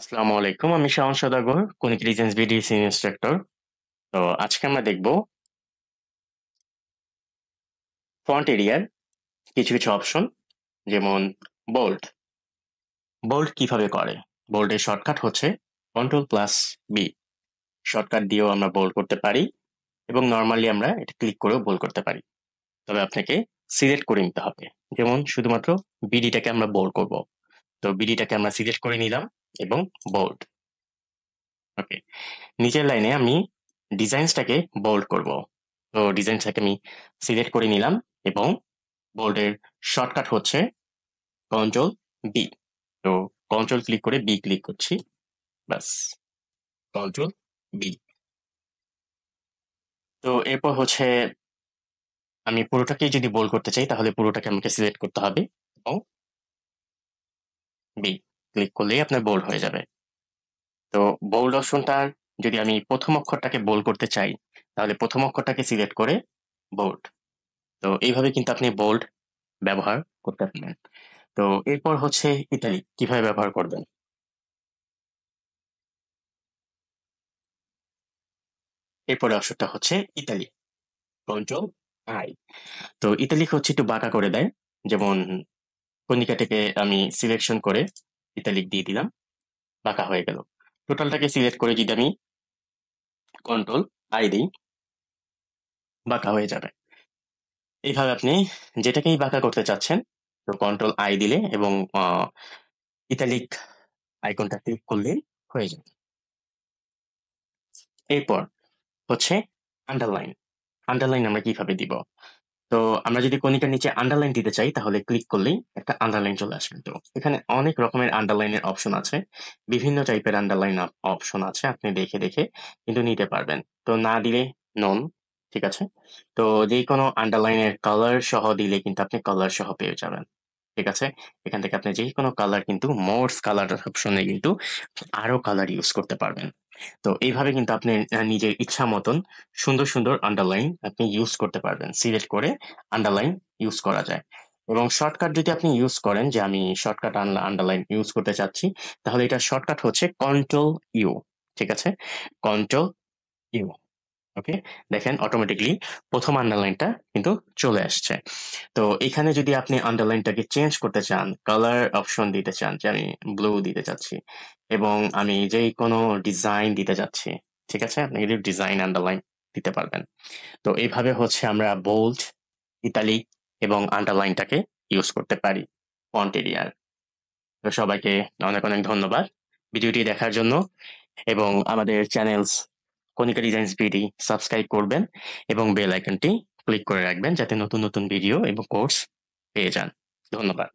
আসসালামু আলাইকুম। আমি শাওন সওদাগর, কোনিক রিজেন্স বিডিসি ইন্সট্রাক্টর। তো আজকে আমরা দেখব ফন্ট এরিয়ার কিছু কিছু অপশন, যেমন বোল্ড। বোল্ড কিভাবে করে? বোল্ডের শর্টকাট হচ্ছে কন্ট্রোল প্লাস বি। শর্টকাট দিয়েও আমরা বোল্ড করতে পারি এবং নর্মালি আমরা এটা ক্লিক করেও বোল্ড করতে পারি। তবে আপনাকে সিলেক্ট করে নিতে হবে। যেমন শুধুমাত্র বিডিটাকে আমরা বোল্ড করব। তো বিডিটাকে আমরা সিলেক্ট করে নিলাম এবং বোল্ড। ওকে, নিচের লাইনে আমি ডিজাইনসটাকে বোল্ড করব। তো ডিজাইনসটাকে আমি সিলেক্ট করে নিলাম এবং বোল্ডের শর্টকাট হচ্ছে কন্ট্রোল বি। তো কন্ট্রোল ক্লিক করে বি ক্লিক করছি, বাস, কন্ট্রোল বি। তো এরপর হচ্ছে আমি পুরোটাকেই যদি বোল্ড করতে চাই তাহলে পুরোটাকে আমাকে সিলেক্ট করতে হবে এবং বি ক্লিক করলেই আপনার বোল্ড হয়ে যাবে। তো বোল্ড অপশনটার যদি আমি প্রথম অক্ষরটাকে বোল্ড করতে চাই তাহলে প্রথম অক্ষরটাকে সিলেক্ট করে বোল্ড। তো এইভাবে কিন্তু আপনি বোল্ড ব্যবহার করতে পারেন। তো এরপর হচ্ছে ইতালিক কিভাবে ব্যবহার করবেন। এরপরে অপশনটা হচ্ছে ইতালিক, কন্ট্রোল আই। তো ইতালিক হচ্ছে একটু বাঁকা করে দেয়। যেমন কণিকা থেকে আমি সিলেকশন করে ইতালিক দিয়ে দিলাম, বাঁকা হয়ে গেল। টোটালটাকে সিলেক্ট করে যদি আমি কন্ট্রোল আই দিই, বাঁকা হয়ে যাবে। এইভাবে আপনি যেটাকেই বাঁকা করতে চাচ্ছেন, তো কন্ট্রোল আই দিলে এবং ইতালিক আইকনটা ক্লিক করলে হয়ে যাবে। এরপর হচ্ছে আন্ডারলাইন। আন্ডারলাইন আমরা কিভাবে দিব? তো আমরা যদি কণিকার নিচে আন্ডারলাইন দিতে চাই তাহলে ক্লিক করলেই একটা আন্ডারলাইন চলে আসবে। তো এখানে অনেক রকমের আন্ডারলাইনের অপশন আছে, বিভিন্ন টাইপের আন্ডারলাইন অপশন আছে, আপনি দেখে দেখে কিন্তু নিতে পারবেন। তো না দিলে নন, ঠিক আছে। তো যে কোনো আন্ডারলাইনের কালার সহ দিলে কিন্তু আপনি কালার সহ পেয়ে যাবেন, ঠিক আছে। এখান থেকে আপনি যে কোনো কালার কিন্তু মোরস কালার অপশনে কিন্তু আরো কালার ইউজ করতে পারবেন। তো এইভাবে কিন্তু আপনি নিজের ইচ্ছা মতন সুন্দর সুন্দর আন্ডারলাইন আপনি ইউজ করতে পারবেন। সিলেক্ট করে আন্ডারলাইন ইউজ করা যায়। এবং শর্টকাট যদি আপনি ইউজ করেন, যে আমি শর্টকাট আন্ডারলাইন ইউজ করতে চাচ্ছি, তাহলে এটা শর্টকাট হচ্ছে কন্ট্রোল ইউ, ঠিক আছে, কন্ট্রোল ইউ। ওকে, দেখেন অটোমেটিকলি প্রথম আন্ডারলাইনটা কিন্তু চলে আসছে। তো এখানে যদি আপনি আন্ডারলাইনটাকে চেঞ্জ করতে চান, কালার অপশন দিতে চান, যে আমি ব্লু দিতে চাচ্ছি এবং আমি যেই কোনো ডিজাইন দিতে যাচ্ছি, ঠিক আছে, আপনি কিন্তু ডিজাইন আন্ডারলাইন দিতে পারবেন। তো এইভাবে হচ্ছে আমরা বোল্ড, ইতালিক এবং আন্ডারলাইনটাকে ইউজ করতে পারি ফন্ট এরিয়ার। তো সবাইকে অনেক অনেক ধন্যবাদ ভিডিওটি দেখার জন্য, এবং আমাদের channel Konika designs BD subscribe করবেন এবং বেল আইকনটি ক্লিক করে রাখবেন যাতে নতুন নতুন ভিডিও এবং কোর্স পেয়ে যান। ধন্যবাদ।